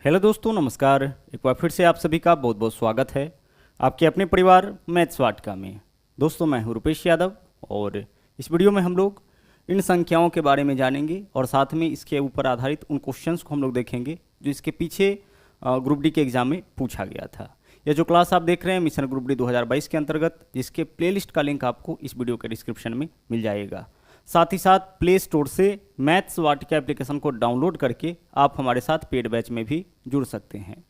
Hello दोस्तों, नमस्कार। एक बार फिर से आप सभी का बहुत बहुत स्वागत है आपके अपने परिवार मैथ्स वाटिका में। दोस्तों, मैं हूं रुपेश यादव और इस वीडियो में हम लोग इन संख्याओं के बारे में जानेंगे और साथ में इसके ऊपर आधारित उन क्वेश्चंस को हम लोग देखेंगे जो इसके पीछे ग्रुप डी के एग्जाम में पूछा गया था। यह जो क्लास आप देख रहे हैं मिशन ग्रुप डी 2022 के अंतर्गत, जिसके प्लेलिस्ट का लिंक आपको इस वीडियो के डिस्क्रिप्शन में मिल जाएगा। साथ ही साथ प्ले स्टोर से मैथ्स वाटिका एप्लीकेशन को डाउनलोड करके आप हमारे साथ पेड बैच में भी जुड़ सकते हैं।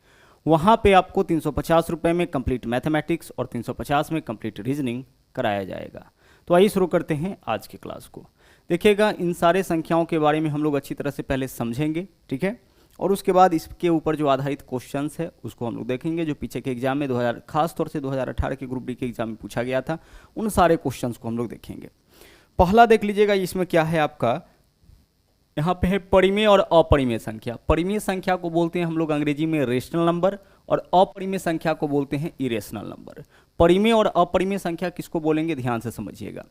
वहाँ पे आपको 350 रुपये में कंप्लीट मैथमेटिक्स और 350 में कंप्लीट रीजनिंग कराया जाएगा। तो आइए शुरू करते हैं आज की क्लास को। देखिएगा, इन सारे संख्याओं के बारे में हम लोग अच्छी तरह से पहले समझेंगे, ठीक है, और उसके बाद इसके ऊपर जो आधारित क्वेश्चंस है उसको हम लोग देखेंगे, जो पीछे के एग्जाम में 2000 खास तौर से 2018 के ग्रुप डी के एग्जाम में पूछा गया था। उन सारे क्वेश्चंस को हम लोग देखेंगे। पहला देख लीजिएगा, इसमें क्या है आपका, यहाँ पे है परिमेय और अपरिमेय संख्या। परिमेय संख्या को बोलते हैं हम लोग अंग्रेजी में रेशनल नंबर और अपरिमेय संख्या को बोलते हैं इरेशनल नंबर। परिमेय और अपरिमेय संख्या किसको बोलेंगे, ध्यान से समझिएगा।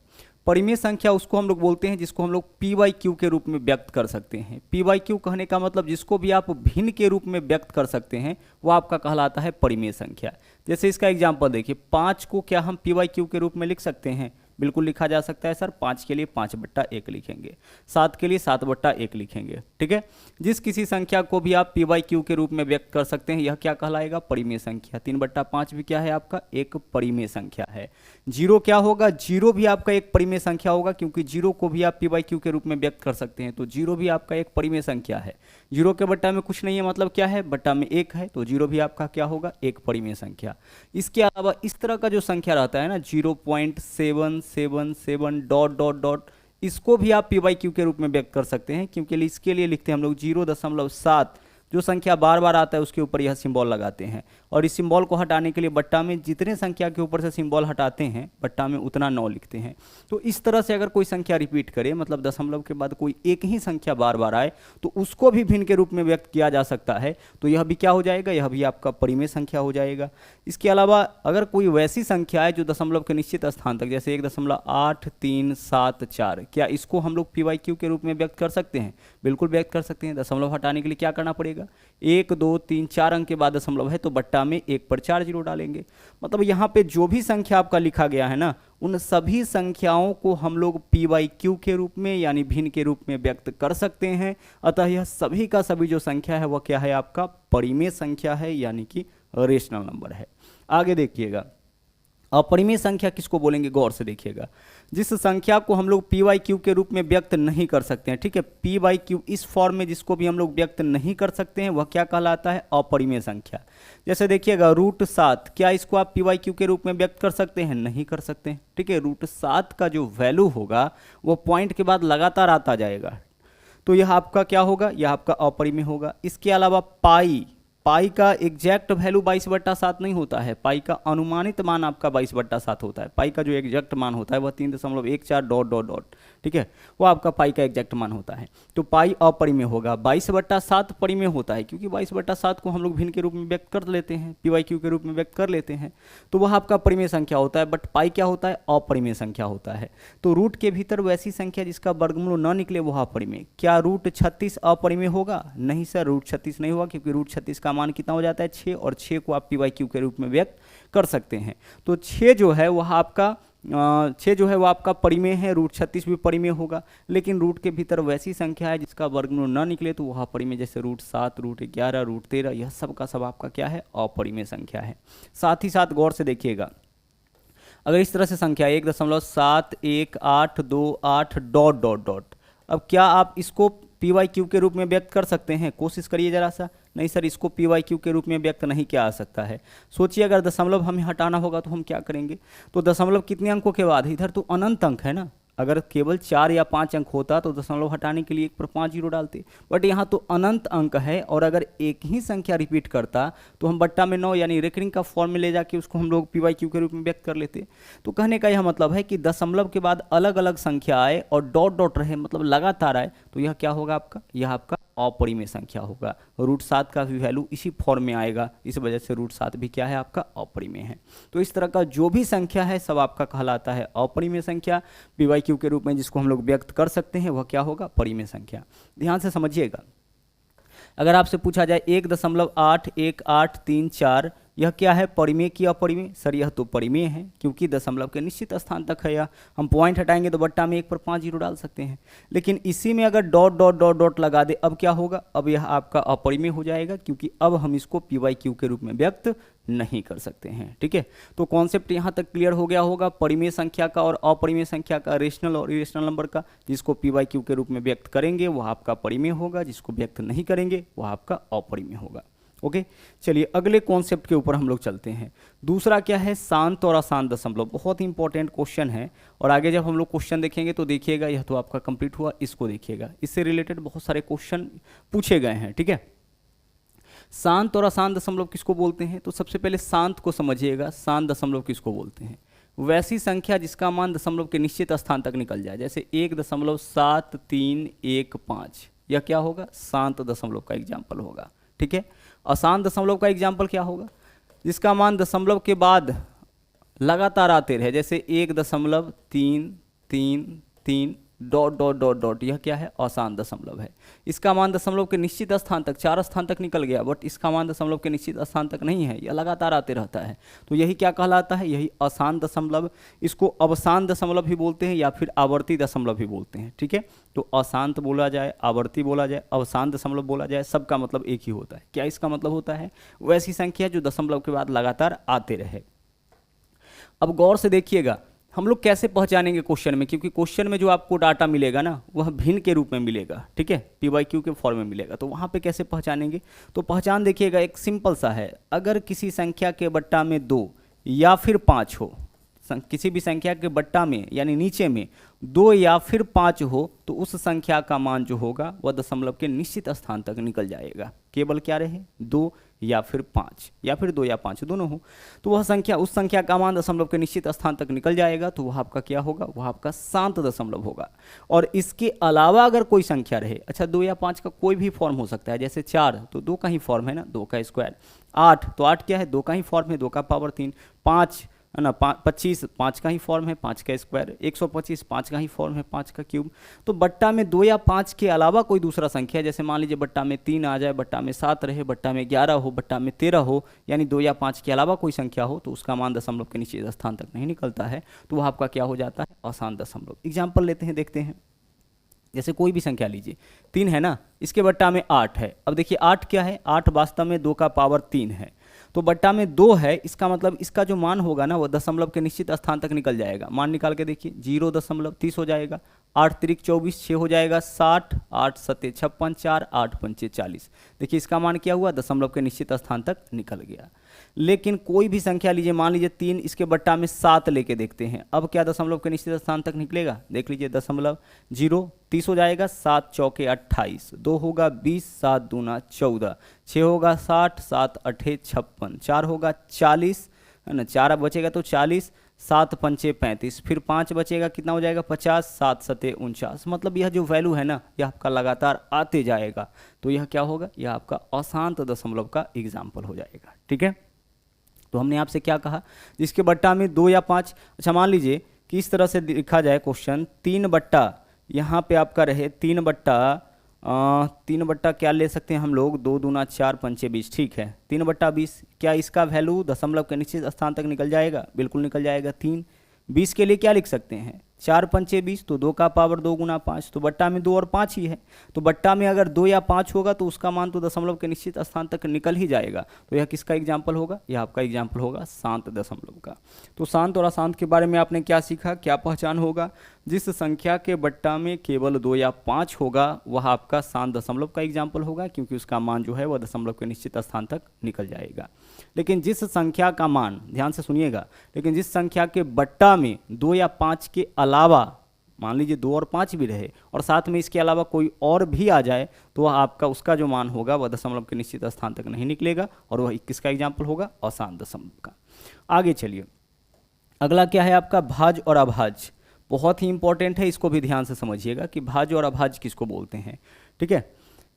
परिमेय संख्या उसको हम लोग बोलते हैं जिसको हम लोग पी बाई क्यू के रूप में व्यक्त कर सकते हैं। पी बाई क्यू कहने का मतलब जिसको भी आप भिन्न के रूप में व्यक्त कर सकते हैं वो आपका कहलाता है परिमेय संख्या। जैसे इसका एग्जाम्पल देखिए, 5 को क्या हम पी बाई क्यू के रूप में लिख सकते हैं? बिल्कुल लिखा जा सकता है सर। 5 के लिए 5/1 लिखेंगे, 7 के लिए 7/1 लिखेंगे, ठीक है। जिस किसी संख्या को भी आप पी बाई क्यू के रूप में व्यक्त कर सकते हैं यह क्या कहलाएगा, परिमेय संख्या। 3/5 भी क्या है आपका, एक परिमेय संख्या है। 0 क्या होगा, 0 भी आपका एक परिमेय संख्या होगा, क्योंकि 0 को भी आप पी बाई क्यू के रूप में व्यक्त कर सकते हैं, तो 0 भी आपका एक परिमेय संख्या है। 0 के बट्टा में कुछ नहीं है, मतलब क्या है, बट्टा में 1 है, तो 0 भी आपका क्या होगा, एक परिमेय संख्या। इसके अलावा इस तरह का जो संख्या रहता है ना, 0.777 डॉट डॉट डॉट, इसको भी आप पी बाई क्यू के रूप में व्यक्त कर सकते हैं, क्योंकि इसके लिए लिखते हैं हम लोग 0.7। जो संख्या बार बार आता है उसके ऊपर यह सिंबल लगाते हैं, और इस सिंबल को हटाने के लिए बट्टा में जितने संख्या के ऊपर से सिंबल हटाते हैं बट्टा में उतना 9 लिखते हैं। तो इस तरह से अगर कोई संख्या रिपीट करे, मतलब दशमलव के बाद कोई एक ही संख्या बार बार आए, तो उसको भी भिन्न के रूप में व्यक्त किया जा सकता है। तो यह भी क्या हो जाएगा, यह भी आपका परिमेय संख्या हो जाएगा। इसके अलावा अगर कोई वैसी संख्या है जो दशमलव के निश्चित स्थान तक, जैसे 1.8374, क्या इसको हम लोग पी बाई क्यू के रूप में व्यक्त कर सकते हैं? बिल्कुल व्यक्त कर सकते हैं। दशमलव हटाने के लिए क्या करना पड़ेगा, 1 2 3 4 अंक के बाद दशमलव है तो बट्टा में 1 पर 4 जीरो डालेंगे। मतलब यहाँ पे जो भी संख्या आपका लिखा गया है ना, उन सभी संख्याओं को हम लोग पी बाई क्यू के रूप में यानी भिन्न के रूप में व्यक्त कर सकते हैं। अतः यह सभी का सभी जो संख्या है वह क्या है, आपका परिमेय संख्या है, यानी कि रेशनल नंबर है। आगे देखिएगा, अपरिमेय संख्या किसको बोलेंगे, गौर से देखिएगा। जिस संख्या को हम लोग पी बाई क्यू के रूप में व्यक्त नहीं कर सकते हैं, ठीक है, पी बाई क्यू इस फॉर्म में जिसको भी हम लोग व्यक्त नहीं कर सकते हैं वह क्या कहलाता है, अपरिमेय संख्या। जैसे देखिएगा, √7, क्या इसको आप पी बाई क्यू के रूप में व्यक्त कर सकते हैं? नहीं कर सकते हैं, ठीक है। √7 का जो वैल्यू होगा वो पॉइंट के बाद लगातार आता जाएगा, तो यह आपका क्या होगा, यह आपका अपरिमेय होगा। इसके अलावा पाई का एग्जैक्ट वैल्यू 22/7 नहीं होता है, पाई का अनुमानित मान आपका 22/7 होता है। पाई का जो एग्जैक्ट मान होता है वह 3.14 डॉट डॉट डॉट, ठीक है, वो आपका पाई का एग्जैक्ट मान होता है। तो पाई अपरिमेय होगा। 22/7 परिमेय होता है, क्योंकि 22/7 को हम लोग भिन्न के रूप में व्यक्त कर लेते हैं, पी बाई क्यू के रूप में व्यक्त कर लेते हैं, तो वह आपका परिमेय संख्या होता है। बट पाई क्या होता है, अपरिमेय संख्या होता है। तो रूट के भीतर वैसी संख्या जिसका वर्गमूल न निकले वह अपरिमेय। क्या √36 अपरिमेय होगा? नहीं सर, √36 नहीं होगा, क्योंकि √36 का मान कितना हो जाता है, 6, और 6 को आप पी बाई क्यू के रूप में व्यक्त कर सकते हैं। तो 6 जो है वह आपका 6 जो है वो आपका परिमेय है, √36 भी परिमेय होगा। लेकिन रूट के भीतर वैसी संख्या है जिसका वर्गमूल न निकले तो वह परिमेय, जैसे √7, √11, √13, यह सब का सब आपका क्या है, अपरिमेय संख्या है। साथ ही साथ गौर से देखिएगा, अगर इस तरह से संख्या 1.7128 डॉट डॉट डॉट, अब क्या आप इसको पी वाई क्यू के रूप में व्यक्त कर सकते हैं? कोशिश करिए जरा सा। नहीं सर, इसको पी वाई क्यू के रूप में व्यक्त नहीं किया जा सकता है। सोचिए, अगर दशमलव हमें हटाना होगा तो हम क्या करेंगे? तो दशमलव कितने अंकों के बाद, इधर तो अनंत अंक है ना, अगर केवल 4 या 5 अंक होता तो दशमलव हटाने के लिए 1 पर 5 जीरो डालते, बट यहाँ तो अनंत अंक है, और अगर एक ही संख्या रिपीट करता तो हम बट्टा में 9 यानी रेकरिंग का फॉर्म में ले जाके उसको हम लोग पी वाई क्यू के रूप में व्यक्त कर लेते। तो कहने का यह मतलब है कि दशमलव के बाद अलग अलग संख्या आए और डॉट डॉट रहे, मतलब लगातार आए, तो यह क्या होगा आपका, यह आपका अपरिमेय संख्या होगा। √7 का भी वैल्यू इसी फॉर्म में आएगा, इस वजह से √7 भी क्या है, आपका अपरिमेय है। तो इस तरह का जो भी संख्या है सब आपका कहलाता है अपरिमेय संख्या। पी वाई क्यू के रूप में जिसको हम लोग व्यक्त कर सकते हैं वह क्या होगा, परिमेय संख्या। ध्यान से समझिएगा। अगर आपसे पूछा जाए 1.81834, यह क्या है, परिमेय की अपरिमेय? सर यह तो परिमेय है, क्योंकि दशमलव के निश्चित स्थान तक है। यह हम पॉइंट हटाएंगे तो बट्टा में 1 पर 5 जीरो डाल सकते हैं। लेकिन इसी में अगर डॉट डॉट डॉट डॉट लगा दे, अब क्या होगा, अब यह आपका अपरिमेय हो जाएगा, क्योंकि अब हम इसको पी वाई क्यू के रूप में व्यक्त नहीं कर सकते हैं। ठीक है, तो कॉन्सेप्ट यहाँ तक क्लियर हो गया होगा, परिमेय संख्या का और अपरिमेय संख्या का, रेशनल और इरेशनल नंबर का। जिसको पी वाई क्यू के रूप में व्यक्त करेंगे वह आपका परिमेय होगा, जिसको व्यक्त नहीं करेंगे वह आपका अपरिमेय होगा। ओके, चलिए अगले कॉन्सेप्ट के ऊपर हम लोग चलते हैं। दूसरा क्या है, शांत और अशांत दशमलव। बहुत ही इंपॉर्टेंट क्वेश्चन है, और आगे जब हम लोग क्वेश्चन देखेंगे तो देखिएगा, यह तो आपका कंप्लीट हुआ, इसको देखिएगा, इससे रिलेटेड बहुत सारे क्वेश्चन पूछे गए हैं। ठीक है, शांत और अशांत दशमलव किसको बोलते हैं? तो सबसे पहले शांत को समझिएगा। शांत दशमलव किसको बोलते हैं? वैसी संख्या जिसका मान दशमलव के निश्चित स्थान तक निकल जाए, जैसे 1.7315, यह क्या होगा, शांत दशमलव का एग्जाम्पल होगा। ठीक है, अशांत दशमलव का एग्जाम्पल क्या होगा, जिसका मान दशमलव के बाद लगातार आते रहे, जैसे 1.333 डॉट डॉट डॉट डॉट, यह क्या है, अशांत दशमलव है। इसका मान दशमलव के निश्चित स्थान तक, 4 स्थान तक निकल गया, बट इसका मान दशमलव के निश्चित स्थान तक नहीं है, यह लगातार आते रहता है, तो यही क्या कहलाता है, यही अशांत दशमलव। इसको अवशांत दशमलव भी बोलते हैं या फिर आवर्ती दशमलव भी बोलते हैं। ठीक है, तो अशांत बोला जाए, आवर्ती बोला जाए, अवशांत दशमलव बोला जाए, सबका मतलब एक ही होता है। क्या इसका मतलब होता है, वैसी संख्या जो दशमलव के बाद लगातार आते रहे। अब गौर से देखिएगा, हम लोग कैसे पहचानेंगे क्वेश्चन में, क्योंकि क्वेश्चन में जो आपको डाटा मिलेगा ना, वह भिन्न के रूप में मिलेगा। ठीक है, पी वाई क्यू के फॉर्म में मिलेगा, तो वहाँ पे कैसे पहचानेंगे, तो पहचान देखिएगा, एक सिंपल सा है। अगर किसी संख्या के बट्टा में 2 या फिर 5 हो, किसी भी संख्या के बट्टा में यानी नीचे में 2 या फिर 5 हो, तो उस संख्या का मान जो होगा वह दशमलव के निश्चित स्थान तक निकल जाएगा। केवल क्या रहे, 2 या फिर 5, या फिर 2 या 5 दोनों हो, तो वह संख्या, उस संख्या का मान दशमलव के निश्चित स्थान तक निकल जाएगा, तो वह आपका क्या होगा, वह आपका शांत दशमलव होगा। और इसके अलावा अगर कोई संख्या रहे, अच्छा 2 या 5 का कोई भी फॉर्म हो सकता है, जैसे 4 तो 2 का ही फॉर्म है ना, 2 का स्क्वायर। 8 तो 8 क्या है, 2 का ही फॉर्म है, 2 का पावर 3। 5 है ना, 25 5 का ही फॉर्म है, 5 का स्क्वायर। 125 5 का ही फॉर्म है, 5 का क्यूब। तो बट्टा में 2 या 5 के अलावा कोई दूसरा संख्या, जैसे मान लीजिए बट्टा में 3 आ जाए, बट्टा में 7 रहे, बट्टा में 11 हो, बट्टा में 13 हो, यानी 2 या 5 के अलावा कोई संख्या हो, तो उसका मान दशमलव के निश्चित स्थान तक नहीं निकलता है, तो वह आपका क्या हो जाता है, अशांत दशमलव। एग्जाम्पल लेते हैं, देखते हैं। जैसे कोई भी संख्या लीजिए, 3 है ना, इसके बट्टा में 8 है। अब देखिए 8 क्या है, 8 वास्तव में 2 का पावर 3 है, तो बट्टा में 2 है, इसका मतलब इसका जो मान होगा ना, वो दशमलव के निश्चित स्थान तक निकल जाएगा। मान निकाल के देखिए, 0.30 हो जाएगा, 8 तिरिक 24, 6 हो जाएगा 60, 8 सत्ते 56, 4 8 पंचे 40। देखिए इसका मान क्या हुआ, दशमलव के निश्चित स्थान तक निकल गया। लेकिन कोई भी संख्या लीजिए, मान लीजिए 3, इसके बट्टा में 7 लेके देखते हैं, अब क्या दशमलव के निश्चित स्थान तक निकलेगा, देख लीजिए, दशमलव 0.30 हो जाएगा, 7 चौके 28, 2 होगा 20, 7 दूना 14, 6 होगा 60, 7 अठे 56, 4 होगा 40 है ना, 4 अब बचेगा तो 40, 7 पंचे 35, फिर 5 बचेगा, कितना हो जाएगा 50, 7 सते 49। मतलब यह जो वैल्यू है ना, यह आपका लगातार आते जाएगा, तो यह क्या होगा, यह आपका अशांत दशमलव का एग्जाम्पल हो जाएगा। ठीक है, तो हमने आपसे क्या कहा, जिसके बट्टा में 2 या 5, अच्छा मान लीजिए कि इस तरह से लिखा जाए क्वेश्चन, 3 बट्टा यहाँ पे आपका रहे, 3 बट्टा क्या ले सकते हैं हम लोग, 2 दूना 4 पंचे 20। ठीक है, 3/20, क्या इसका वैल्यू दशमलव के निश्चित स्थान तक निकल जाएगा, बिल्कुल निकल जाएगा। 3 20 के लिए क्या लिख सकते हैं, 4 पंचे 20, तो 2 का पावर 2 गुना 5, तो बट्टा में 2 और 5 ही है, तो बट्टा में अगर 2 या 5 होगा तो उसका मान तो दशमलव के निश्चित स्थान तक निकल ही जाएगा। तो यह किसका एग्जाम्पल होगा, यह आपका एग्जाम्पल होगा शांत दशमलव का। तो शांत और अशांत के बारे में आपने क्या सीखा, क्या पहचान होगा, जिस संख्या के बट्टा में केवल 2 या 5 होगा वह आपका शांत दशमलव का एग्जाम्पल होगा, क्योंकि उसका मान जो है वह दशमलव के निश्चित स्थान तक निकल जाएगा। लेकिन जिस संख्या का मान, ध्यान से सुनिएगा, लेकिन जिस संख्या के बट्टा में 2 या 5 के अलावा, मान लीजिए 2 और 5 भी रहे और साथ में इसके अलावा कोई और भी आ जाए, तो वह आपका उसका जो मान होगा वह दशमलव के निश्चित स्थान तक नहीं निकलेगा, और वह किसका एग्जाम्पल होगा, अशांत दशमलव का। आगे चलिए, अगला क्या है आपका, भाज्य और अभाज्य। बहुत ही इंपॉर्टेंट है, इसको भी ध्यान से समझिएगा कि भाज्य और अभाज्य किसको बोलते हैं। ठीक है,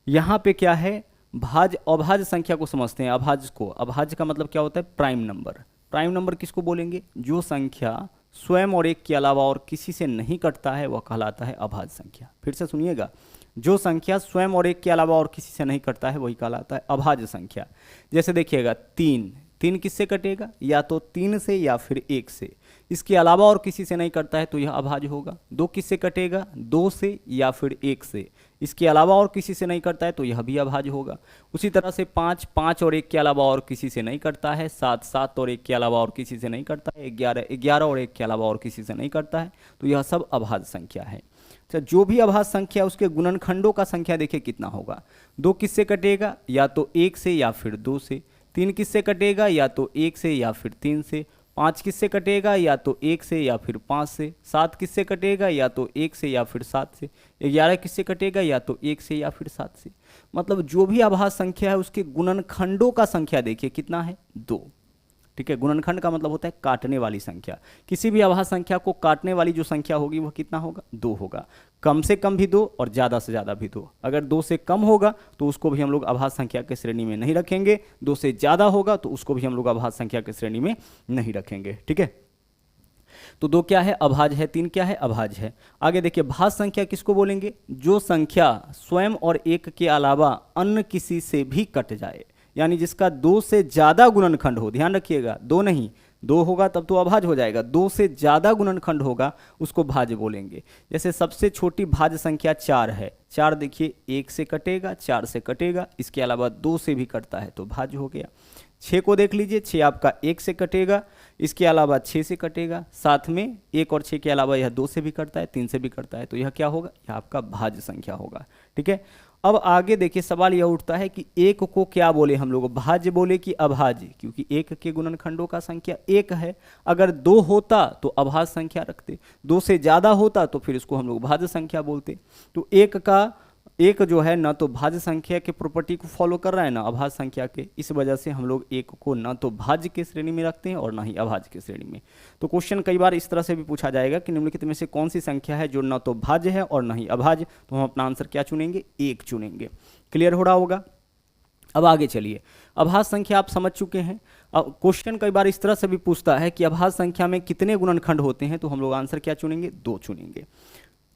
यहाँ पे क्या है, भाज्य अभाज्य संख्या को समझते हैं। अभाज्य को, अभाज्य का मतलब क्या होता है, प्राइम नंबर। प्राइम नंबर किसको बोलेंगे, जो संख्या स्वयं और एक के अलावा और किसी से नहीं कटता है वह कहलाता है अभाज्य संख्या। फिर से सुनिएगा, जो संख्या स्वयं और एक के अलावा और किसी से नहीं कटता है वही कहलाता है अभाज्य संख्या। जैसे देखिएगा 3, 3 किससे कटेगा? या तो 3 से या फिर 1 से, इसके अलावा और किसी से नहीं कटता है तो यह अभाज्य होगा। 2 किससे कटेगा? 2 से या फिर 1 से, इसके अलावा और किसी से नहीं कटता है तो यह भी अभाज्य होगा। उसी तरह से 5, 5 और 1 के अलावा और किसी से नहीं कटता है। 7, 7 और 1 के अलावा और किसी से नहीं कटता है। 11, 11 और 1 के अलावा और किसी से नहीं कटता है, तो यह सब अभाज्य संख्या है। अच्छा, जो भी अभाज्य संख्या है उसके गुणनखंडों का संख्या देखिए कितना होगा। 2 किससे कटेगा? या तो 1 से या फिर 2 से। 3 किससे कटेगा? या तो 1 से या फिर 3 से। 5 किससे कटेगा? या तो 1 से या फिर 5 से। 7 किससे कटेगा? या तो 1 से या फिर 7 से। 11 किससे कटेगा? या तो 1 से या फिर 7 से। मतलब जो भी अभाज्य संख्या है उसके गुणनखंडों का संख्या देखिए कितना है? 2। ठीक है, गुणनखंड का मतलब होता है काटने वाली संख्या। किसी भी अभाज्य संख्या को काटने वाली जो संख्या होगी वह कितना होगा? 2 होगा। कम से कम भी 2 और ज़्यादा से ज़्यादा भी 2। अगर 2 से कम होगा तो उसको भी हम लोग अभाज्य संख्या के श्रेणी में नहीं रखेंगे। 2 से ज़्यादा होगा तो उसको भी हम लोग अभाज्य संख्या के श्रेणी में नहीं रखेंगे। ठीक है, तो 2 क्या है? अभाज्य है। 3 क्या है? अभाज्य है। आगे देखिए, भाज्य संख्या किसको बोलेंगे? जो संख्या स्वयं और 1 के अलावा अन्य किसी से भी कट जाए, यानी जिसका 2 से ज़्यादा गुणनखंड हो। ध्यान रखिएगा, 2 नहीं, 2 होगा तब तो अभाज्य हो जाएगा। 2 से ज़्यादा गुणनखंड होगा उसको भाज्य बोलेंगे। जैसे सबसे छोटी भाज्य संख्या 4 है। 4 देखिए 1 से कटेगा, 4 से कटेगा, इसके अलावा 2 से भी कटता है तो भाज्य हो गया। 6 को देख लीजिए, 6 आपका 1 से कटेगा, इसके अलावा 6 से कटेगा, साथ में 1 और 6 के अलावा यह 2 से भी कटता है, 3 से भी कटता है, तो यह क्या होगा? यह आपका भाज्य संख्या होगा। ठीक है, अब आगे देखिए सवाल यह उठता है कि 1 को क्या बोले हम लोग? भाज्य बोले कि अभाज्य? क्योंकि 1 के गुणनखंडों का संख्या 1 है। अगर 2 होता तो अभाज्य संख्या रखते, 2 से ज़्यादा होता तो फिर इसको हम लोग भाज्य संख्या बोलते। तो 1 जो है ना तो भाज्य संख्या के प्रॉपर्टी को फॉलो कर रहा है ना अभाज्य संख्या के, इस वजह से हम लोग 1 को ना तो भाज्य के श्रेणी में रखते हैं और ना ही अभाज्य के श्रेणी में। तो क्वेश्चन कई बार इस तरह से भी पूछा जाएगा कि निम्नलिखित में से कौन सी संख्या है जो ना तो भाज्य है और ना ही अभाज्य, तो हम अपना आंसर क्या चुनेंगे? 1 चुनेंगे। क्लियर हो रहा होगा? अब आगे चलिए, अभाज्य संख्या आप समझ चुके हैं। अब क्वेश्चन कई बार इस तरह से भी पूछता है कि अभाज्य संख्या में कितने गुणनखंड होते हैं, तो हम लोग आंसर क्या चुनेंगे? 2 चुनेंगे।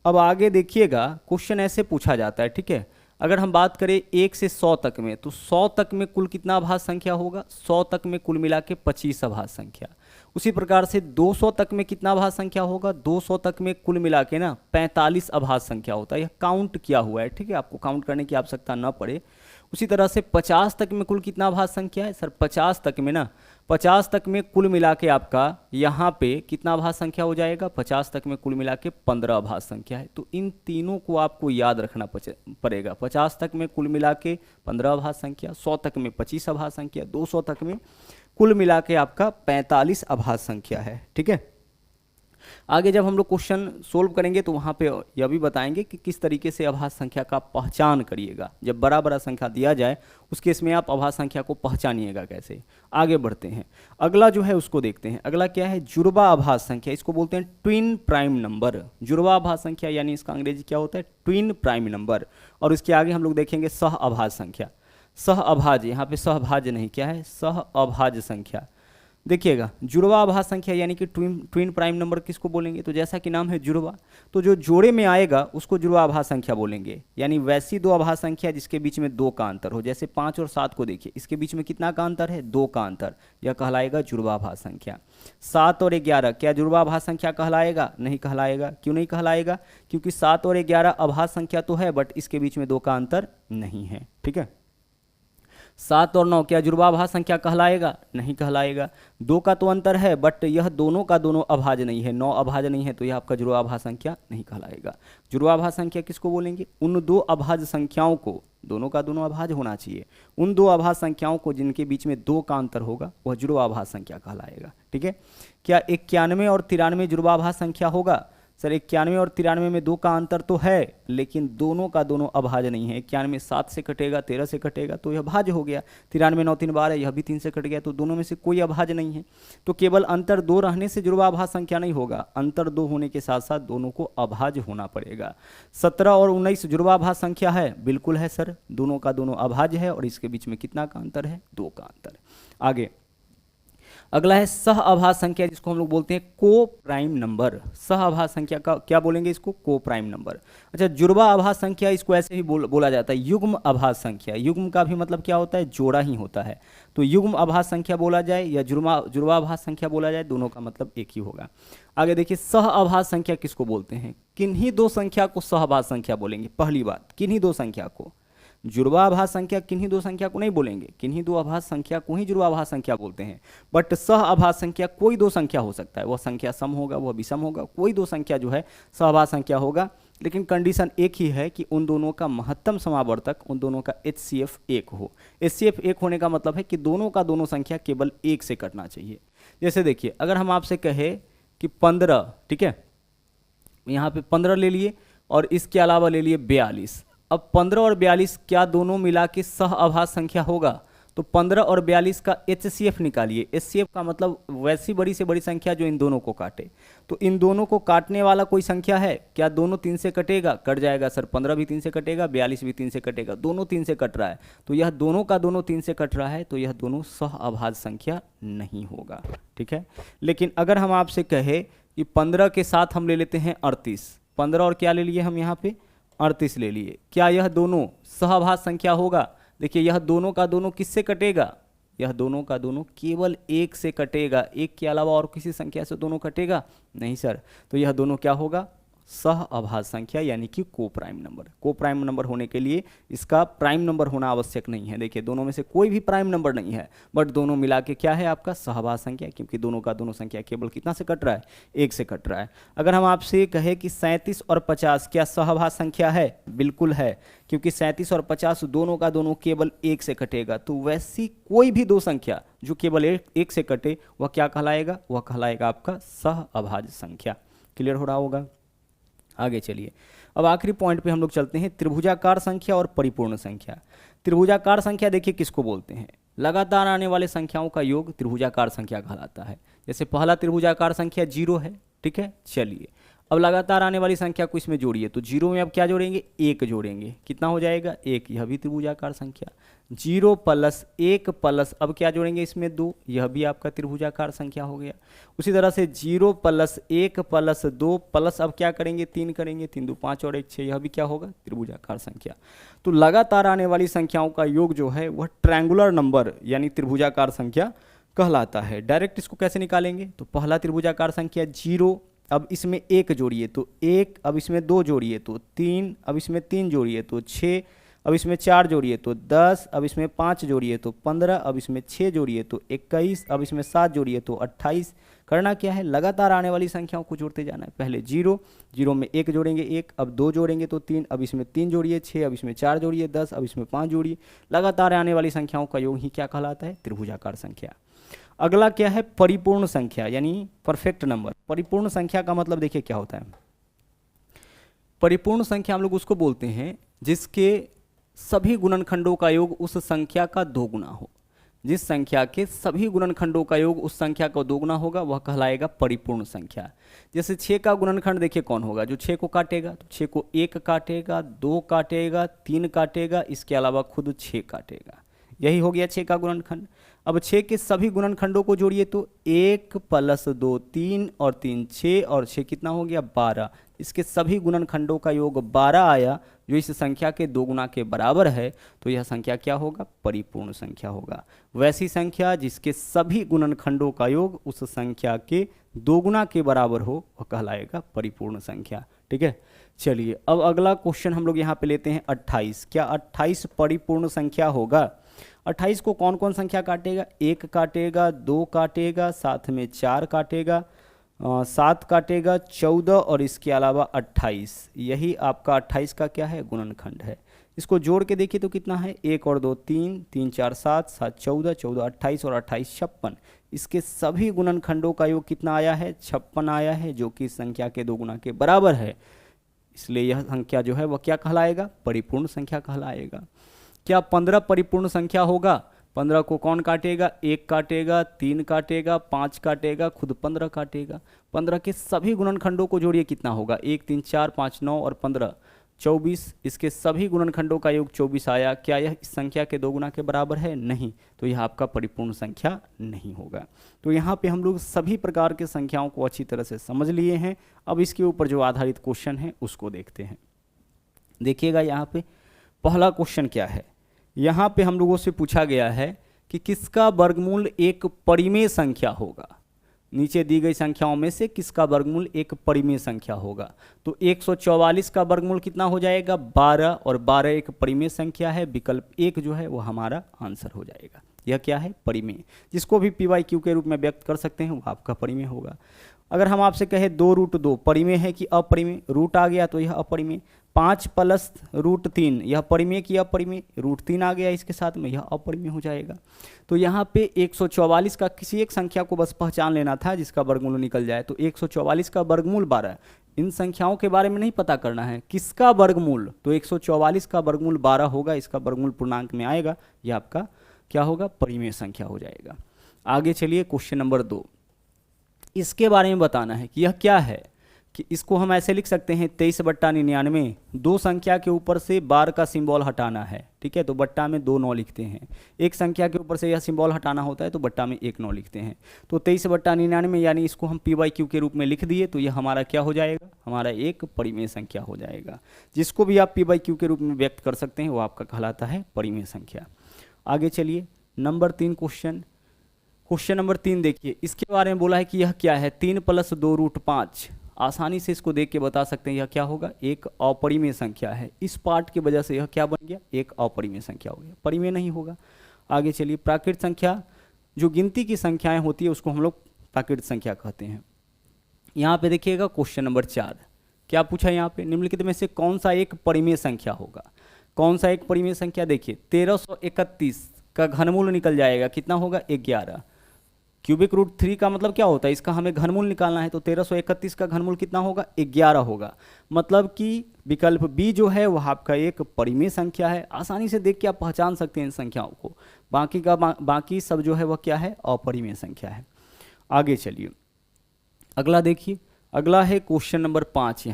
अब आगे देखिएगा, क्वेश्चन ऐसे पूछा जाता है। ठीक है, अगर हम बात करें 1 से 100 तक में, तो 100 तक में कुल कितना अभाज्य संख्या होगा? 100 तक में कुल मिला के 25 अभाज्य संख्या। उसी प्रकार से 200 तक में कितना अभाज्य संख्या होगा? 200 तक में कुल मिला के ना 45 अभाज्य संख्या होता है। यह काउंट किया हुआ है। ठीक है, आपको काउंट करने की आवश्यकता न पड़े। उसी तरह से 50 तक में कुल कितना अभाज्य संख्या है? सर 50 तक में ना, 50 तक में कुल मिला के आपका यहाँ पे कितना अभाज्य संख्या हो जाएगा? 50 तक में कुल मिला के 15 अभाज्य संख्या है। तो इन तीनों को आपको याद रखना पड़ेगा। 50 तक में कुल मिला के 15 अभाज्य संख्या, 100 तक में 25 अभाज्य संख्या, 200 तक में कुल मिला के आपका 45 अभाज्य संख्या है। ठीक है, आगे जब हम लोग क्वेश्चन सोल्व करेंगे तो वहाँ पे यह भी बताएंगे कि किस तरीके से अभाज्य संख्या का पहचान करिएगा। जब बड़ा बड़ा संख्या दिया जाए उस केस में आप अभाज्य संख्या को पहचानिएगा कैसे। आगे बढ़ते हैं, अगला जो है उसको देखते हैं। अगला क्या है? जुड़वा अभाज्य संख्या। इसको बोलते हैं ट्विन प्राइम नंबर। जुड़वा अभाज्य संख्या यानी इसका अंग्रेजी क्या होता है? Twin prime number. और इसके आगे हम लोग देखेंगे सह अभाज्य संख्या। सह अभाज्य, यहाँ पे सहभाज्य नहीं, क्या है? सह अभाज्य संख्या। देखिएगा, जुड़वा अभाज्य संख्या यानी कि ट्विन प्राइम नंबर किसको बोलेंगे? तो जैसा कि नाम है जुड़वा, तो जो जोड़े में आएगा उसको जुड़वा अभाज्य संख्या बोलेंगे। यानी वैसी 2 अभाज्य संख्या जिसके बीच में 2 का अंतर हो। जैसे 5 और 7 को देखिए, इसके बीच में कितना का अंतर है? 2 का अंतर। यह कहलाएगा जुड़वा अभाज्य संख्या। 7 और 11 क्या जुड़वा अभाज्य संख्या कहलाएगा? नहीं कहलाएगा। क्यों नहीं कहलाएगा? क्योंकि 7 और 11 अभाज्य संख्या तो है बट इसके बीच में 2 का अंतर नहीं है। ठीक है, 7 और 9 क्या जुड़वा अभाज्य संख्या कहलाएगा? नहीं कहलाएगा। 2 का तो अंतर है बट यह दोनों का दोनों अभाज्य नहीं है। 9 अभाज्य नहीं है तो यह आपका जुड़वा अभाज्य संख्या नहीं कहलाएगा। जुड़वा अभाज्य संख्या किसको बोलेंगे? उन 2 अभाज्य संख्याओं को, दोनों का दोनों अभाज्य होना चाहिए, उन 2 अभाज्य संख्याओं को जिनके बीच में 2 का अंतर होगा वह जुड़वा अभाज्य संख्या कहलाएगा। ठीक है, क्या 91 और 93 जुड़वा अभाज्य संख्या होगा? सर 91 और 93 में 2 का अंतर तो है लेकिन दोनों का दोनों अभाज्य नहीं है। 91 7 से कटेगा, 13 से कटेगा तो यह भाज्य हो गया। 93 9 3 12 यह भी 3 से कट गया, तो दोनों में से कोई अभाज्य नहीं है। तो केवल अंतर 2 रहने से जुड़वा अभाज्य संख्या नहीं होगा, अंतर 2 होने के साथ साथ दोनों को अभाज्य होना पड़ेगा। 17 और 19 जुड़वा अभाज्य संख्या है? बिल्कुल है सर, दोनों का दोनों अभाज्य है और इसके बीच में कितना का अंतर है? 2 का अंतर। आगे अगला है सह आभास संख्या, जिसको हम लोग बोलते हैं को प्राइम नंबर। सह आभास संख्या का क्या बोलेंगे इसको? को प्राइम नंबर। अच्छा, जुड़वा आभास संख्या, इसको ऐसे ही बोला जाता है युग्म आभास संख्या। युग्म का भी मतलब क्या होता है? जोड़ा ही होता है। तो युग्म आभास संख्या बोला जाए या जुड़वा आभास संख्या बोला जाए, दोनों का मतलब एक ही होगा। आगे देखिए, सह आभास संख्या किसको बोलते हैं? किन्हीं दो संख्या को सह आभास संख्या बोलेंगे। पहली बात, किन्हीं दो संख्या को। जुड़वा आभास संख्या किन्हीं दो संख्या को नहीं बोलेंगे, किन्हीं दो आभास संख्या को ही जुड़वा आभास संख्या बोलते हैं। बट सह आभास संख्या कोई दो संख्या हो सकता है, वह संख्या सम होगा, वह विषम होगा, कोई दो संख्या जो है सह आभास संख्या होगा। लेकिन कंडीशन एक ही है कि उन दोनों का महत्तम समावर्तक, उन दोनों का HCF 1 हो। HCF 1 होने का मतलब है कि दोनों का दोनों संख्या केवल 1 से कटना चाहिए। जैसे देखिए, अगर हम आपसे कहे कि 15, ठीक है, यहाँ पे 15 ले लिए और इसके अलावा ले लिए 42। अब 15 और 42 क्या दोनों मिला के सह आभास संख्या होगा? तो 15 और 42 का HCF निकालिए। HCF का मतलब वैसी बड़ी से बड़ी संख्या जो इन दोनों को काटे। तो इन दोनों को काटने वाला कोई संख्या है क्या? दोनों 3 से कटेगा? कट जाएगा सर। 15 भी 3 से कटेगा, 42 भी 3 से कटेगा, दोनों 3 से कट रहा है। तो यह दोनों का दोनों 3 से कट रहा है, तो यह दोनों सह आभास संख्या नहीं होगा। ठीक है। लेकिन अगर हम आपसे कहे कि 15 के साथ हम ले लेते हैं 38, 15 और क्या ले लिए हम यहाँ पे? 38 ले लिए, क्या यह दोनों सहआभास संख्या होगा? देखिए, यह दोनों का दोनों किससे कटेगा? यह दोनों का दोनों केवल 1 से कटेगा। 1 के अलावा और किसी संख्या से दोनों कटेगा नहीं सर। तो यह दोनों क्या होगा? सह आभास संख्या, यानी कि को प्राइम नंबर। को प्राइम नंबर होने के लिए इसका प्राइम नंबर होना आवश्यक नहीं है। देखिए, दोनों में से कोई भी प्राइम नंबर नहीं है, बट दोनों मिला के क्या है आपका? सहआभास संख्या, क्योंकि दोनों का दोनों संख्या केवल कितना से कट रहा है? 1 से कट रहा है। अगर हम आपसे कहें कि 37 और 50 क्या सहआभास संख्या है? बिल्कुल है, क्योंकि 37 और 50 दोनों का दोनों केवल 1 से कटेगा। तो वैसी कोई भी दो संख्या जो केवल 1 से कटे, वह क्या कहलाएगा? वह कहलाएगा आपका सहआभाज्य संख्या। क्लियर हो रहा होगा? आगे चलिए, अब आखिरी पॉइंट पे हम लोग चलते हैं, त्रिभुजाकार संख्या और परिपूर्ण संख्या। त्रिभुजाकार संख्या देखिए किसको बोलते हैं? लगातार आने वाले संख्याओं का योग त्रिभुजाकार संख्या कहलाता है। जैसे पहला त्रिभुजाकार संख्या 0 है, ठीक है। चलिए, अब लगातार आने वाली संख्या को इसमें जोड़िए, तो 0 में अब क्या जोड़ेंगे? 1 जोड़ेंगे। कितना हो जाएगा? 1। यह भी त्रिभुजाकार संख्या। 0 + 1 प्लस अब क्या जोड़ेंगे इसमें? 2। यह भी आपका त्रिभुजाकार संख्या हो गया। उसी तरह से 0 + 1 + 2 प्लस अब क्या करेंगे? 3 करेंगे। 3 2 5 और 1 6, यह भी क्या होगा? त्रिभुजाकार संख्या। तो लगातार आने वाली संख्याओं का योग जो है वह ट्रायंगुलर नंबर यानी त्रिभुजाकार संख्या कहलाता है। डायरेक्ट इसको कैसे निकालेंगे? तो पहला त्रिभुजाकार संख्या 0, अब इसमें 1 जोड़िए तो 1, अब इसमें 2 जोड़िए तो 3, अब इसमें 3 जोड़िए तो 6, अब इसमें 4 जोड़िए तो 10, अब इसमें 5 जोड़िए तो 15, अब इसमें 6 जोड़िए तो 21, अब इसमें 7 जोड़िए तो 28। करना क्या है? लगातार आने वाली संख्याओं को जोड़ते जाना है। पहले 0, 0 में 1 जोड़ेंगे 1, अब 2 जोड़ेंगे तो 3, अब इसमें 3 जोड़िए 6, अब इसमें 4 जोड़िए 10, अब इसमें 5 जोड़िए। लगातार आने वाली संख्याओं का योग ही क्या कहलाता है? त्रिभुजाकार संख्या। अगला क्या है? परिपूर्ण संख्या यानी परफेक्ट नंबर। परिपूर्ण संख्या का मतलब देखिए क्या होता है। परिपूर्ण संख्या हम लोग उसको बोलते हैं जिसके सभी गुणनखंडों का योग उस संख्या का 2 गुना हो। जिस संख्या के सभी गुणनखंडों का योग उस संख्या का 2 गुना होगा, वह कहलाएगा परिपूर्ण संख्या। जैसे 6 का गुणनखंड देखिए कौन होगा? जो 6 को काटेगा, तो 6 को 1 काटेगा, 2 काटेगा, 3 काटेगा, इसके अलावा खुद 6 काटेगा। यही हो गया 6 का गुणनखंड। अब 6 के सभी गुणनखंडों को जोड़िए तो 1 + 2 3 और 3 6 और 6 कितना हो गया? 12। इसके सभी गुणनखंडों का योग 12 आया, जो इस संख्या के 2 गुना के बराबर है। तो यह संख्या क्या होगा? परिपूर्ण संख्या होगा। वैसी संख्या जिसके सभी गुणनखंडों का योग उस संख्या के 2 गुना के बराबर हो, वह कहलाएगा परिपूर्ण संख्या। ठीक है। चलिए, अब अगला क्वेश्चन हम लोग यहाँ पे लेते हैं 28। क्या 28 परिपूर्ण संख्या होगा? 28 को कौन कौन संख्या काटेगा? 1 काटेगा, 2 काटेगा, साथ में 4 काटेगा, 7 काटेगा, 14 और इसके अलावा 28। यही आपका 28 का क्या है? गुणनखंड है। इसको जोड़ के देखिए तो कितना है? 1 और 2 3, 3 4 7, 7 14, 14 28 और 28 56। इसके सभी गुणनखंडों का योग कितना आया है? 56 आया है, जो कि संख्या के 2 गुना के बराबर है। इसलिए यह संख्या जो है वह क्या कहलाएगा? परिपूर्ण संख्या कहलाएगा। क्या 15 परिपूर्ण संख्या होगा? 15 को कौन काटेगा? 1 काटेगा, 3 काटेगा, 5 काटेगा, खुद 15 काटेगा। 15 के सभी गुणनखंडों को जोड़िए कितना होगा? 1 3 4 5 9 और 15, 24, इसके सभी गुणनखंडों का योग 24 आया। क्या यह इस संख्या के 2 गुना के बराबर है? नहीं, तो यह आपका परिपूर्ण संख्या नहीं होगा। तो यहाँ पे हम लोग सभी प्रकार के संख्याओं को अच्छी तरह से समझ लिए हैं। अब इसके ऊपर जो आधारित क्वेश्चन है उसको देखते हैं। देखिएगा यहाँ पे पहला क्वेश्चन क्या है। यहाँ पे हम लोगों से पूछा गया है कि किसका वर्गमूल एक परिमेय संख्या होगा। नीचे दी गई संख्याओं में से किसका वर्गमूल एक परिमेय संख्या होगा। तो 144 का वर्गमूल कितना हो जाएगा? 12, और 12 एक परिमेय संख्या है। विकल्प 1 जो है वो हमारा आंसर हो जाएगा। यह क्या है? परिमेय। जिसको भी PYQ के रूप में व्यक्त कर सकते हैं वो आपका परिमेय होगा। अगर हम आपसे कहें 2√2 परिमेय है कि अपरिमेय? रूट आ गया तो यह अपरिमेय। 5 + √3 यह परिमेय कि अपरिमेय? √3 आ गया इसके साथ में, यह अपरिमेय हो जाएगा। तो यहाँ पे 144 का किसी एक संख्या को बस पहचान लेना था जिसका वर्गमूल निकल जाए। तो 144 का वर्गमूल 12। इन संख्याओं के बारे में नहीं पता करना है किसका वर्गमूल, तो 144 का वर्गमूल 12 होगा, इसका वर्गमूल पूर्णांक में आएगा, यह आपका क्या होगा? परिमेय संख्या हो जाएगा। आगे चलिए क्वेश्चन नंबर 2, इसके बारे में बताना है कि यह क्या है। कि इसको हम ऐसे लिख सकते हैं 23/99। दो संख्या के ऊपर से बार का सिंबल हटाना है, ठीक है, तो बट्टा में 2 9 लिखते हैं। एक संख्या के ऊपर से यह सिंबल हटाना होता है तो बट्टा में 1 9 लिखते हैं। तो 23/99 यानी इसको हम PYQ के रूप में लिख दिए तो यह हमारा क्या हो जाएगा? हमारा एक परिमेय संख्या हो जाएगा। जिसको भी आप PYQ के रूप में व्यक्त कर सकते हैं वो आपका कहलाता है परिमेय संख्या। आगे चलिए नंबर 3 क्वेश्चन नंबर 3 देखिए, इसके बारे में बोला है कि यह क्या है? 3 + 2√5। आसानी से इसको देख के बता सकते हैं यह क्या होगा? एक अपरिमेय संख्या है। इस पार्ट की वजह से यह क्या बन गया? एक अपरिमेय संख्या हो गया, परिमेय नहीं होगा। आगे चलिए प्राकृत संख्या, जो गिनती की संख्याएं होती है उसको हम लोग प्राकृत संख्या कहते हैं। यहाँ पे देखिएगा क्वेश्चन नंबर 4 क्या पूछा है यहाँ पे? निम्नलिखित में से कौन सा एक परिमेय संख्या होगा? कौन सा एक परिमेय संख्या? देखिए 1331 का घनमूल निकल जाएगा, कितना होगा? 11। क्यूबिक रूट 3 का मतलब क्या होता है? इसका हमें घनमूल निकालना है, तो 1331 का घनमूल कितना होगा? 11 होगा। मतलब कि विकल्प बी जो है वह आपका एक परिमेय संख्या है। आसानी से देख के आप पहचान सकते हैं इन संख्याओं को। बाकी सब जो है वह क्या है? अपरिमेय संख्या है। आगे चलिए अगला देखिए, अगला है क्वेश्चन नंबर 5।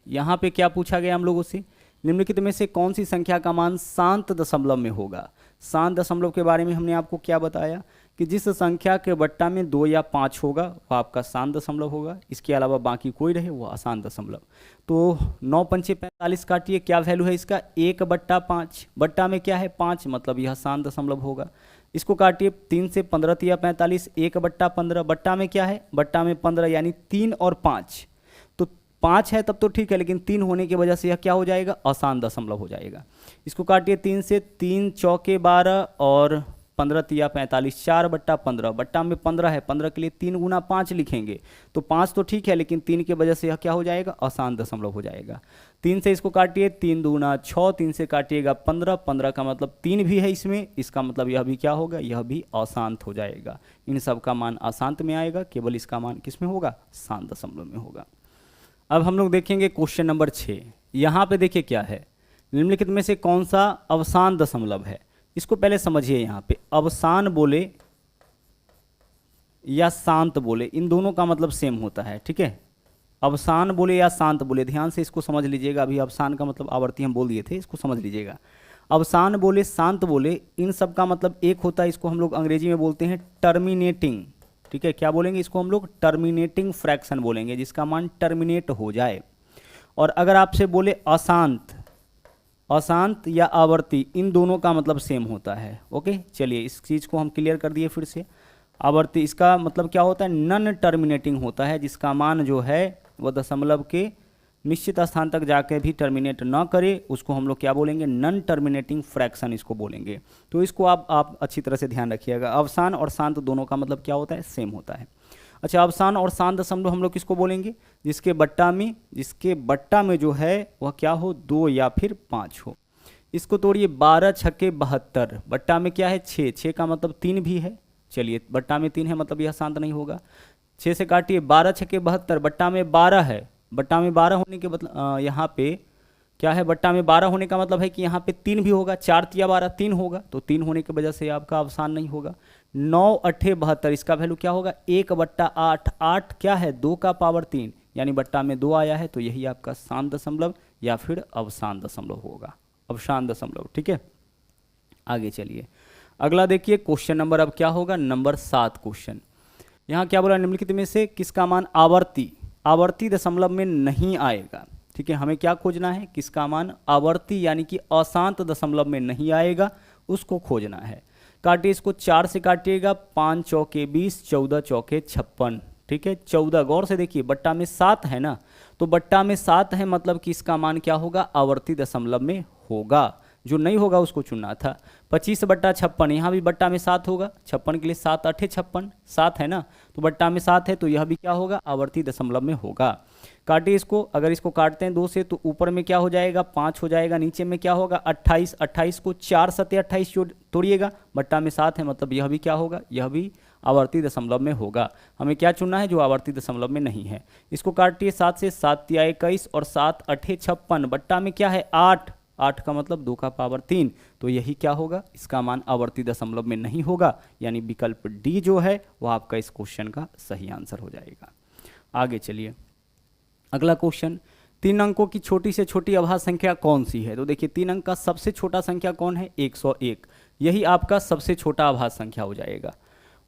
यहाँ पे क्या पूछा गया हम लोगों से? निम्नलिखित में से कौन सी संख्या का मान शांत दशमलव में होगा? शांत दशमलव के बारे में हमने आपको क्या बताया कि जिस संख्या के बट्टा में 2 या 5 होगा वह आपका शांत दशमलव होगा। इसके अलावा बाकी कोई रहे वो अशांत दशमलव। तो 9 पंचे 45 काटिए, क्या वैल्यू है इसका? 1/5। बट्टा में क्या है? 5, मतलब यह शांत दशमलव होगा। इसको काटिए 3 से 15 या 45, 1/15। बट्टा में क्या है? बट्टा में 15, यानी 3 और 5। तो 5 है तब तो ठीक है, लेकिन 3 होने की वजह से यह क्या हो जाएगा? अशांत दशमलव हो जाएगा। इसको काटिए 3 से, 3 चौके 12 और 15 या 45, 4/15। बट्टा में 15 है, 15 के लिए 3 गुना 5 लिखेंगे, तो 5 तो ठीक है, लेकिन 3 की वजह से यह क्या हो जाएगा? अशांत दशमलव हो जाएगा। 3 से इसको काटिए, 3 दूना 6, 3 से काटिएगा 15, 15 का मतलब 3 भी है इसमें, इसका मतलब यह भी क्या होगा? यह भी अशांत हो जाएगा। इन सब का मान अशांत में आएगा, केवल इसका मान किस में होगा? शांत दशमलव में होगा। अब हम लोग देखेंगे क्वेश्चन नंबर 6। यहाँ पे देखिए क्या है, निम्नलिखित में से कौन सा अवसान दशमलव है? इसको पहले समझिए। यहाँ पे अवसान बोले या शांत बोले, इन दोनों का मतलब सेम होता है, ठीक है। अवसान बोले या शांत बोले, ध्यान से इसको समझ लीजिएगा। अभी अवसान का मतलब आवर्ती हम बोल दिए थे, इसको समझ लीजिएगा। अवसान बोले, शांत बोले, इन सब का मतलब एक होता है। इसको हम लोग अंग्रेजी में बोलते हैं टर्मिनेटिंग, ठीक है। क्या बोलेंगे इसको हम लोग? टर्मिनेटिंग फ्रैक्शन बोलेंगे, जिसका मान टर्मिनेट हो जाए। और अगर आपसे बोले अशांत, अशांत या आवर्ती, इन दोनों का मतलब सेम होता है। ओके, चलिए इस चीज़ को हम क्लियर कर दिए फिर से। आवर्ती, इसका मतलब क्या होता है? नन टर्मिनेटिंग होता है, जिसका मान जो है वह दशमलव के निश्चित स्थान तक जाके भी टर्मिनेट ना करे, उसको हम लोग क्या बोलेंगे? नन टर्मिनेटिंग फ्रैक्शन इसको बोलेंगे। तो इसको आप अच्छी तरह से ध्यान रखिएगा। अवसान और शांत दोनों का मतलब क्या होता है? सेम होता है। अच्छा, अवसान और शांत दशमलव हम लोग किसको बोलेंगे? जिसके बट्टा में जो है वह क्या हो? 2 या फिर 5 हो। इसको तोड़िए, 12 छक्के 72। बट्टा में क्या है? 6, 6 का मतलब 3 भी है। चलिए, बट्टा में 3 है मतलब यह शांत नहीं होगा। 6 से काटिए, 12 छक्के 72, बट्टा में 12 है। बट्टा में 12 होने के मतलब यहाँ पे क्या है? बट्टा में 12 होने का मतलब है कि यहाँ पे 3 भी होगा। 4 या 12 3 होगा, तो 3 होने की वजह से आपका अवसान नहीं होगा। 9 8 72, इसका वैल्यू क्या होगा? 1/8। 8 क्या है? 2 का पावर 3, यानी बट्टा में 2 आया है, तो यही आपका शांत दशमलव या फिर अवसान दशमलव होगा, अवसान दशमलव। ठीक है, आगे चलिए अगला देखिए क्वेश्चन नंबर अब क्या होगा, नंबर 7 क्वेश्चन। यहाँ क्या बोला, निम्नलिखित में से किसका मान आवर्ती दशमलव में नहीं आएगा। ठीक है, हमें क्या खोजना है, किसका मान आवर्ती यानी कि अशांत दशमलव में नहीं आएगा, उसको खोजना है। काटिए इसको, 4 से काटिएगा, 5 चौके 20, 14 चौके 56। ठीक है, 14 गौर से देखिए, बट्टा में 7 है ना, तो बट्टा में 7 है मतलब कि इसका मान क्या होगा, आवर्ती दशमलव में होगा। जो नहीं होगा उसको चुनना था। 25/56, यहाँ भी बट्टा में 7 होगा, 56 के लिए 7 8 56, 7 है ना, तो बट्टा में 7 है तो यह भी क्या होगा, आवर्ती दशमलव में होगा। काटिए इसको, अगर इसको काटते हैं 2 से तो ऊपर में क्या हो जाएगा, 5 हो जाएगा, नीचे में क्या होगा 28, 28 को 4 7 28 तोड़िएगा, बट्टा में 7 है मतलब यह भी क्या होगा, यह भी आवर्ती दशमलव में होगा। हमें क्या चुनना है, जो आवर्ती दशमलव में नहीं है। इसको काटिए 7 से, 7 तिया 21 और 7 8 56, बट्टा में क्या है 8, 8 का मतलब 2 का पावर 3, तो यही क्या होगा, इसका मान आवर्ती दशमलव में नहीं होगा, यानी विकल्प डी जो है वह आपका इस क्वेश्चन का सही आंसर हो जाएगा। आगे चलिए अगला क्वेश्चन, 3 अंकों की छोटी से छोटी अभाज्य संख्या कौन सी है। तो देखिए 3 अंक का सबसे छोटा संख्या कौन है, 101, यही आपका सबसे छोटा अभाज्य संख्या हो जाएगा।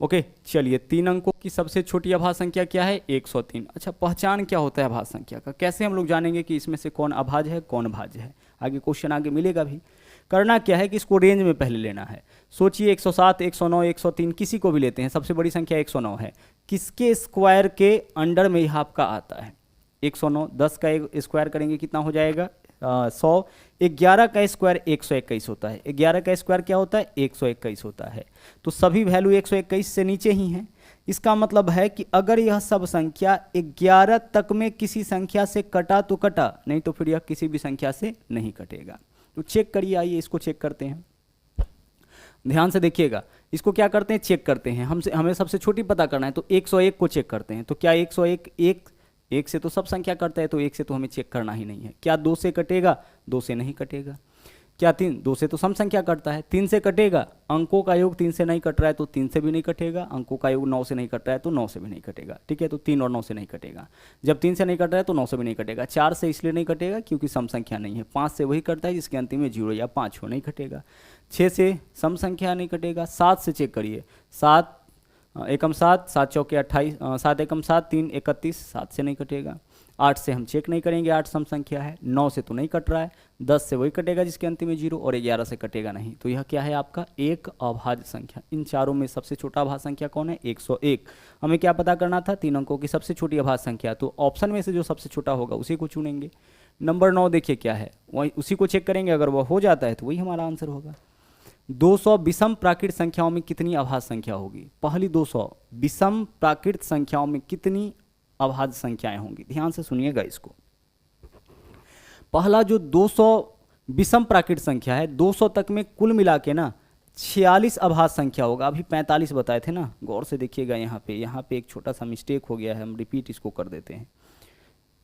ओके, चलिए 3 अंकों की सबसे छोटी अभाज्य संख्या क्या है, 103। अच्छा, पहचान क्या होता है अभाज्य संख्या का, कैसे हम लोग जानेंगे कि इसमें से कौन अभाज्य है कौन भाज्य है, आगे क्वेश्चन आगे मिलेगा भी। करना क्या है कि इसको रेंज में पहले लेना है। सोचिए 107, 109, 103 किसी को भी लेते हैं, सबसे बड़ी संख्या 109 है, किसके स्क्वायर के अंडर में यह आपका आता है 109, 10 का स्क्वायर करेंगे कितना हो जाएगा 100, 11 का स्क्वायर 121 होता है, 11 का स्क्वायर क्या होता है 121 होता है, तो सभी वैल्यू 121 से नीचे ही हैं। इसका मतलब है कि अगर यह सब संख्या 11 तक में किसी संख्या से कटा तो कटा, नहीं तो फिर यह किसी भी संख्या से नहीं कटेगा। तो चेक करिए, आइए इसको चेक करते हैं, ध्यान से देखिएगा। इसको क्या करते हैं, चेक करते हैं, हमें सबसे छोटी पता करना है, तो 101 को चेक करते हैं। तो क्या 101 एक से तो सब संख्या करता है, तो 1 से तो हमें चेक करना ही नहीं है। क्या 2 से कटेगा, 2 से नहीं कटेगा। क्या 3, 2 से तो सम संख्या कटता है, 3 से कटेगा, अंकों का योग 3 से नहीं कट रहा है तो 3 से भी नहीं कटेगा, अंकों का योग 9 से नहीं कट रहा है तो 9 से भी नहीं कटेगा। ठीक है, तो 3 और 9 से नहीं कटेगा। जब 3 से नहीं कट रहा है तो 9 से भी नहीं कटेगा। 4 से इसलिए नहीं कटेगा क्योंकि सम संख्या नहीं है। 5 से वही कटता है जिसके अंतिम में 0 या 5 हो, नहीं कटेगा। 6 से सम संख्या नहीं कटेगा। 7 से चेक करिए, 7 एकम 7, 7 चौके 28, 7 एकम 7, 3 31, 7 से नहीं कटेगा। 8 से हम चेक नहीं करेंगे, 8 सम संख्या है। 9 से तो नहीं कट रहा है, 10 से वही कटेगा जिसके अंतिम में 0, और 11 से कटेगा नहीं। तो यह क्या है आपका एक अभाज्य संख्या। इन चारों में सबसे छोटा अभाज्य संख्या कौन है, 101। हमें क्या पता करना था, 3 अंकों की सबसे छोटी अभाज्य संख्या, तो ऑप्शन में से जो सबसे छोटा होगा उसी को चुनेंगे। नंबर 9 देखिए क्या है, वही उसी को चेक करेंगे, अगर वह हो जाता है तो वही हमारा आंसर होगा। 200 विषम प्राकृत संख्याओं में कितनी अभाज्य संख्या होगी। पहली 200 विषम प्राकृत संख्याओं में कितनी अभाज्य संख्याएं होंगी, ध्यान से सुनिएगा इसको। पहला जो 200 विषम प्राकृत संख्या है, 200 तक में कुल मिला के ना 46 अभाज्य संख्या होगा। अभी 45 बताए थे ना, गौर से देखिएगा। यहाँ पे एक छोटा सा मिस्टेक हो गया है, हम रिपीट इसको कर देते हैं।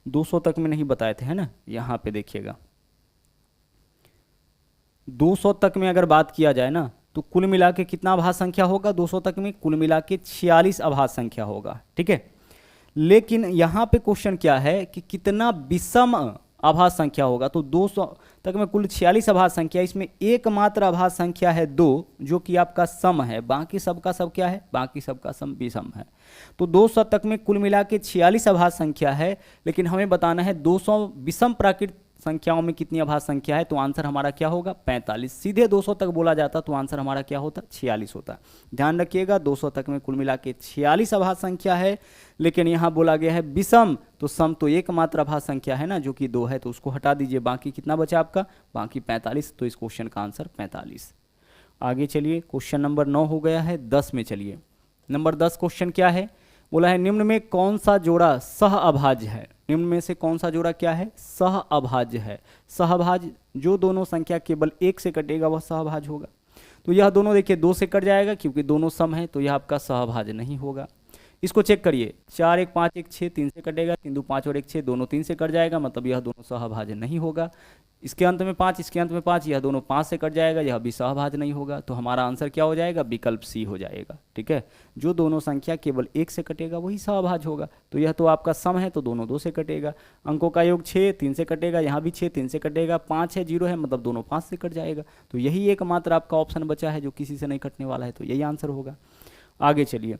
200 तक में नहीं बताए थे, है ना, यहाँ पे देखिएगा। 200 तक में अगर बात किया जाए ना तो कुल मिला के कितना अभाज्य संख्या होगा, 200 तक में कुल मिला के 46 अभाज्य संख्या होगा। ठीक है, लेकिन यहाँ पे क्वेश्चन क्या है कि कितना विषम अभाज्य संख्या होगा। तो 200 तक में कुल 46 अभाज्य संख्या, इसमें एकमात्र अभाज्य संख्या है 2, जो कि आपका सम है। बाकी सबका सब क्या है, बाकी सबका सम विषम है। तो 200 तक में कुल मिला के 46 अभाज्य संख्या है, लेकिन हमें बताना है 200 विषम प्राकृत संख्याओं में कितनी अभाज्य संख्या है। तो आंसर हमारा क्या होगा, 45। सीधे 200 तक बोला जाता तो आंसर हमारा क्या होता, 46 होता। ध्यान रखिएगा, 200 तक में कुल मिला के 46 अभाज्य संख्या है, लेकिन यहाँ बोला गया है विषम, तो सम तो एकमात्र अभाज्य संख्या है ना, जो कि 2 है, तो उसको हटा दीजिए। बाकी कितना बचा आपका, बाकी 45। तो इस क्वेश्चन का आंसर 45। आगे चलिए, क्वेश्चन नंबर 9 हो गया है। 10 में चलिए, नंबर 10 क्वेश्चन क्या है, बोला है निम्न में कौन सा जोड़ा सह अभाज्य है। निम्न में से कौन सा जोड़ा क्या है, सह अभाज्य है। सहभाज्य, जो दोनों संख्या केवल 1 से कटेगा वह सहभाज्य होगा। तो यह दोनों देखिए 2 से कट जाएगा क्योंकि दोनों सम है, तो यह आपका सहभाज्य नहीं होगा। इसको चेक करिए, 4 1 5 1 6 3 से कटेगा, 3 2 5 और 1 6, दोनों 3 से कट जाएगा, मतलब यह दोनों सहभाज्य नहीं होगा। इसके अंत में 5, इसके अंत में 5, यह दोनों 5 से कट जाएगा, यह भी सहभाज्य नहीं होगा। तो हमारा आंसर क्या हो जाएगा? विकल्प सी हो जाएगा। ठीक है, जो दोनों संख्या केवल 1 से कटेगा वही सहभाज्य होगा। तो यह तो आपका सम है, तो दोनों 2 से कटेगा। अंकों का योग 6 3 से कटेगा, यहाँ भी 6 3 से कटेगा, 5 है 0 है, मतलब दोनों 5 से कट जाएगा। तो यही एकमात्र आपका ऑप्शन बचा है जो किसी से नहीं कटने वाला है, तो यही आंसर होगा। आगे चलिए,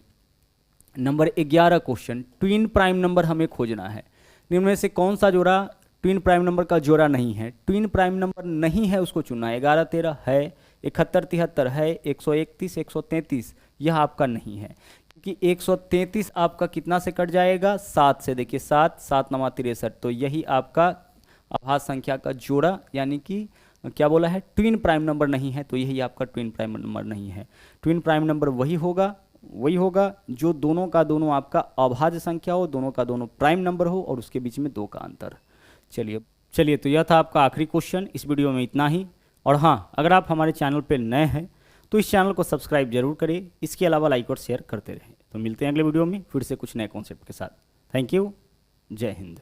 number 11 question, twin prime number हमें खोजना है। निम्न में से कौन सा जोड़ा ट्विन प्राइम नंबर का जोड़ा नहीं है? ट्विन प्राइम नंबर नहीं है उसको चुनना है। 11 13 है, 71 73 है, 131 133 यह आपका नहीं है, क्योंकि 133 आपका कितना से कट जाएगा? 7 से। देखिए 7 7 9 63, तो यही आपका अभाज्य संख्या का जोड़ा यानी कि क्या बोला है? ट्विन प्राइम नंबर नहीं है, तो यही आपका ट्विन प्राइम नंबर नहीं है। ट्विन प्राइम नंबर वही होगा जो दोनों का दोनों आपका अभाज्य संख्या हो, दोनों का दोनों प्राइम नंबर हो और उसके बीच में 2 का अंतर। चलिए तो यह था आपका आखिरी क्वेश्चन। इस वीडियो में इतना ही। और हाँ, अगर आप हमारे चैनल पर नए हैं तो इस चैनल को सब्सक्राइब जरूर करें। इसके अलावा लाइक और शेयर करते रहें। तो मिलते हैं अगले वीडियो में फिर से कुछ नए कॉन्सेप्ट के साथ। Thank you. जय हिंद।